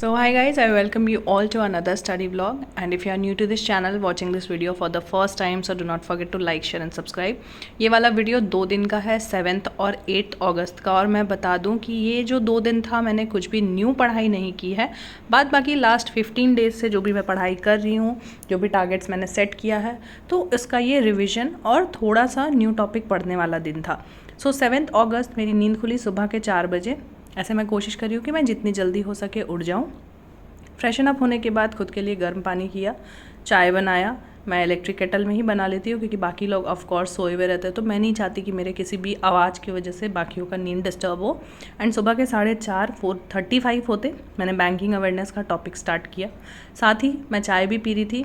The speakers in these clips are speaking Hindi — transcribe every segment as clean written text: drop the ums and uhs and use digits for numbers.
So hi guys, I welcome you all to another study vlog, and if you are new to this channel watching this video for the first time, so do not forget to like, share and subscribe। ये वाला वीडियो 2 दिन का है, 7th और 8th अगस्त का। और मैं बता दूं कि ये जो 2 दिन था मैंने कुछ भी न्यू पढ़ाई नहीं की है। बाद बाकी लास्ट 15 डेज से जो भी मैं पढ़ाई कर रही हूँ, जो भी टारगेट्स मैंने सेट किया है, तो इसका ये रिविज़न और थोड़ा सा न्यू टॉपिक पढ़ने वाला दिन था। सो 7th अगस्त मेरी नींद खुली सुबह के 4 बजे। ऐसे मैं कोशिश कर रही हूँ कि मैं जितनी जल्दी हो सके उठ जाऊँ। फ्रेशन अप होने के बाद खुद के लिए गर्म पानी किया, चाय बनाया। मैं इलेक्ट्रिक केटल में ही बना लेती हूँ क्योंकि बाकी लोग ऑफ कोर्स सोए हुए रहते हैं, तो मैं नहीं चाहती कि मेरे किसी भी आवाज़ की वजह से बाकियों का नींद डिस्टर्ब हो। एंड सुबह के 4:35 होते मैंने बैंकिंग अवेयरनेस का टॉपिक स्टार्ट किया। साथ ही मैं चाय भी पी रही थी,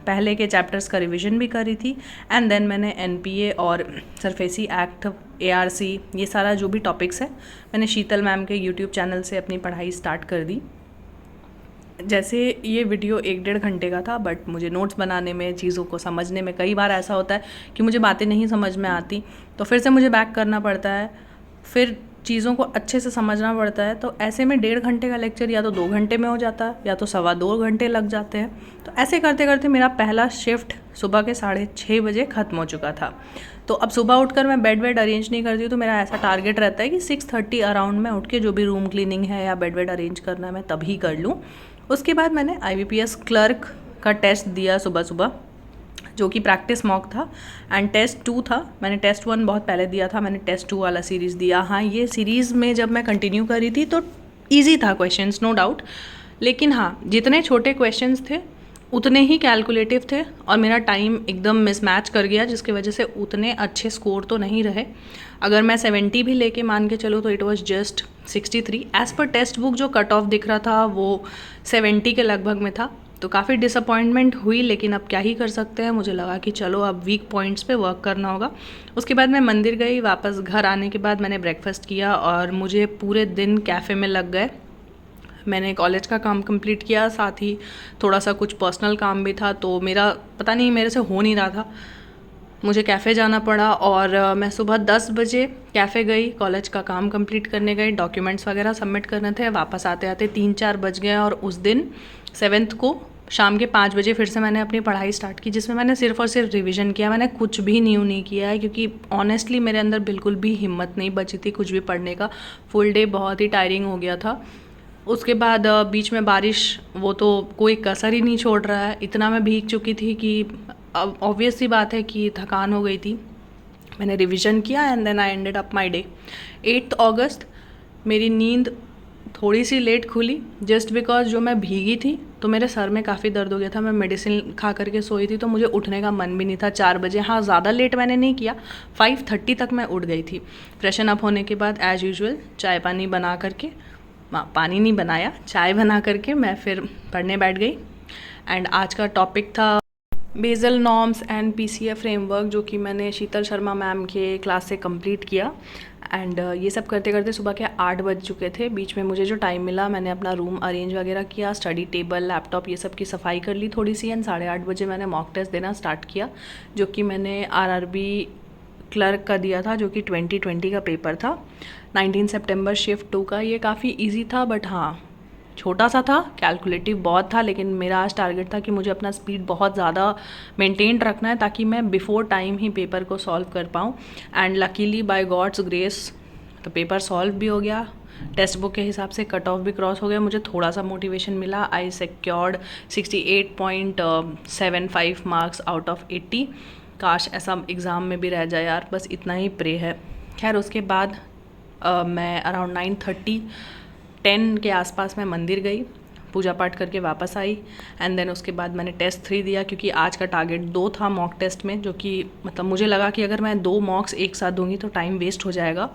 पहले के चैप्टर्स का रिवीजन भी कर रही थी। एंड देन मैंने NPA और सरफेसी एक्ट, ARC, ये सारा जो भी टॉपिक्स है मैंने शीतल मैम के यूट्यूब चैनल से अपनी पढ़ाई स्टार्ट कर दी। जैसे ये वीडियो 1-1.5 घंटे का था, बट मुझे नोट्स बनाने में, चीज़ों को समझने में कई बार ऐसा होता है कि मुझे बातें नहीं समझ में आती, तो फिर से मुझे बैक करना पड़ता है, फिर चीज़ों को अच्छे से समझना पड़ता है। तो ऐसे में 1.5 घंटे का लेक्चर या तो 2 घंटे में हो जाता है या तो 2.25 घंटे लग जाते हैं। तो ऐसे करते करते मेरा पहला शिफ्ट सुबह के 6:30 बजे ख़त्म हो चुका था। तो अब सुबह उठकर मैं बेड अरेंज नहीं करती हूँ, तो मेरा ऐसा टारगेट रहता है कि 6:30 अराउंड में उठ के जो भी रूम क्लीनिंग है या बेड अरेंज करना है मैं तभी कर लूँ। उसके बाद मैंने IBPS क्लर्क का टेस्ट दिया सुबह सुबह, जो कि प्रैक्टिस मॉक था। एंड टेस्ट 2 था, मैंने टेस्ट 1 बहुत पहले दिया था, मैंने टेस्ट 2 वाला सीरीज़ दिया। हाँ, ये सीरीज़ में जब मैं कंटिन्यू कर रही थी तो ईजी था क्वेश्चंस, नो डाउट, लेकिन हाँ, जितने छोटे क्वेश्चंस थे उतने ही कैलकुलेटिव थे और मेरा टाइम एकदम मिसमैच कर गया, जिसकी वजह से उतने अच्छे स्कोर तो नहीं रहे। अगर मैं 70 भी लेके मान के चलूँ तो it was just 63। As per text book जो कट ऑफ दिख रहा था वो 70 के लगभग में था, तो काफ़ी डिसअपॉइंटमेंट हुई, लेकिन अब क्या ही कर सकते हैं। मुझे लगा कि चलो अब वीक पॉइंट्स पे वर्क करना होगा। उसके बाद मैं मंदिर गई, वापस घर आने के बाद मैंने ब्रेकफास्ट किया और मुझे पूरे दिन कैफ़े में लग गए। मैंने कॉलेज का काम कंप्लीट किया, साथ ही थोड़ा सा कुछ पर्सनल काम भी था, तो मेरा पता नहीं मेरे से हो नहीं रहा था, मुझे कैफ़े जाना पड़ा। और मैं सुबह 10 बजे कैफ़े गई, कॉलेज का काम कंप्लीट करने गई, डॉक्यूमेंट्स वगैरह सबमिट करने थे। वापस आते आते 3-4 बज गए और उस दिन 7th को शाम के 5 बजे फिर से मैंने अपनी पढ़ाई स्टार्ट की, जिसमें मैंने सिर्फ और सिर्फ रिवीजन किया। मैंने कुछ भी न्यू नहीं किया है क्योंकि ऑनेस्टली मेरे अंदर बिल्कुल भी हिम्मत नहीं बची थी कुछ भी पढ़ने का। फुल डे बहुत ही टायरिंग हो गया था। उसके बाद बीच में बारिश, वो तो कोई कसर ही नहीं छोड़ रहा है। इतना मैं भीग चुकी थी कि अब ऑब्वियस सी बात है कि थकान हो गई थी। मैंने रिवीजन किया and then I ended up my day. 8th अगस्त मेरी नींद थोड़ी सी लेट खुली, जस्ट बिकॉज जो मैं भीगी थी तो मेरे सर में काफ़ी दर्द हो गया था। मैं मेडिसिन खा करके सोई थी, तो मुझे उठने का मन भी नहीं था 4 बजे। हाँ, ज़्यादा लेट मैंने नहीं किया, 5:30 तक मैं उठ गई थी। फ्रेशन अप होने के बाद एज़ यूजुअल चाय पानी बना करके, पानी नहीं बनाया, चाय बना करके मैं फिर पढ़ने बैठ गई। एंड आज का टॉपिक था Basel norms and PCA framework, जो कि मैंने शीतल शर्मा मैम के क्लास से कंप्लीट किया। एंड ये सब करते करते सुबह के 8 बज चुके थे। बीच में मुझे जो टाइम मिला मैंने अपना रूम अरेंज वगैरह किया, स्टडी टेबल, लैपटॉप, ये सब की सफाई कर ली थोड़ी सी। एंड 8:30 बजे मैंने मॉक टेस्ट देना स्टार्ट किया, जो कि मैंने RRB क्लर्क का दिया था, जो कि 2020 का पेपर था। 19 सितंबर शिफ्ट 2 का। ये काफ़ी इजी था, बट हाँ छोटा सा था, कैलकुलेटिव बहुत था, लेकिन मेरा आज टारगेट था कि मुझे अपना स्पीड बहुत ज़्यादा मेंटेन रखना है ताकि मैं बिफोर टाइम ही पेपर को सॉल्व कर पाऊँ। And luckily by God's grace तो पेपर सॉल्व भी हो गया। टेक्स्ट बुक के हिसाब से कट ऑफ भी क्रॉस हो गया, मुझे थोड़ा सा मोटिवेशन मिला। आई सिक्योर्ड 68.75 मार्क्स आउट ऑफ 80। काश ऐसा एग्ज़ाम में भी रह जाए यार, बस इतना ही प्रे है। खैर, उसके बाद मैं अराउंड 9:30-10 के आसपास मैं मंदिर गई, पूजा पाठ करके वापस आई। एंड देन उसके बाद मैंने टेस्ट 3 दिया, क्योंकि आज का टारगेट 2 था मॉक टेस्ट में, जो कि मतलब मुझे लगा कि अगर मैं 2 मॉक्स एक साथ दूंगी तो टाइम वेस्ट हो जाएगा,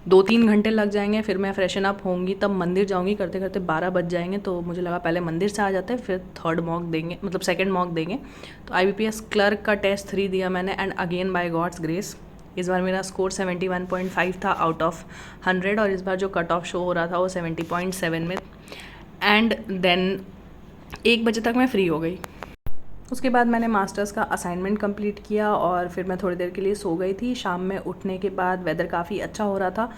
2-3 घंटे लग जाएंगे। फिर मैं फ्रेशन अप होंगी, तब मंदिर जाऊंगी, करते करते 12 बज जाएंगे। तो मुझे लगा पहले मंदिर से आ जाते हैं, फिर 3rd मॉक देंगे, मतलब 2nd मॉक देंगे। तो IBPS क्लर्क का टेस्ट 3 दिया मैंने। And again by God's grace इस बार मेरा स्कोर 71.5 था आउट ऑफ 100, और इस बार जो कट ऑफ शो हो रहा था वो 70.7 में। एंड देन 1 बजे तक मैं फ्री हो गई। उसके बाद मैंने मास्टर्स का असाइनमेंट कंप्लीट किया और फिर मैं थोड़ी देर के लिए सो गई थी। शाम में उठने के बाद वेदर काफ़ी अच्छा हो रहा था,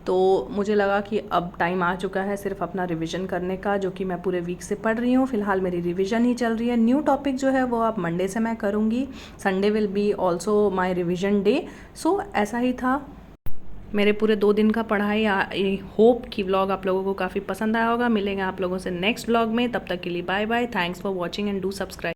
तो मुझे लगा कि अब टाइम आ चुका है सिर्फ अपना रिवीजन करने का, जो कि मैं पूरे वीक से पढ़ रही हूँ। फ़िलहाल मेरी रिवीजन ही चल रही है। न्यू टॉपिक जो है वो अब मंडे से मैं करूँगी। Sunday will be also my revision day. So ऐसा ही था मेरे पूरे 2 दिन का पढ़ाई। आई होप कि व्लॉग आप लोगों को काफ़ी पसंद आया होगा। मिलेंगे आप लोगों से नेक्स्ट व्लॉग में, तब तक के लिए bye bye. Thanks for watching and do subscribe.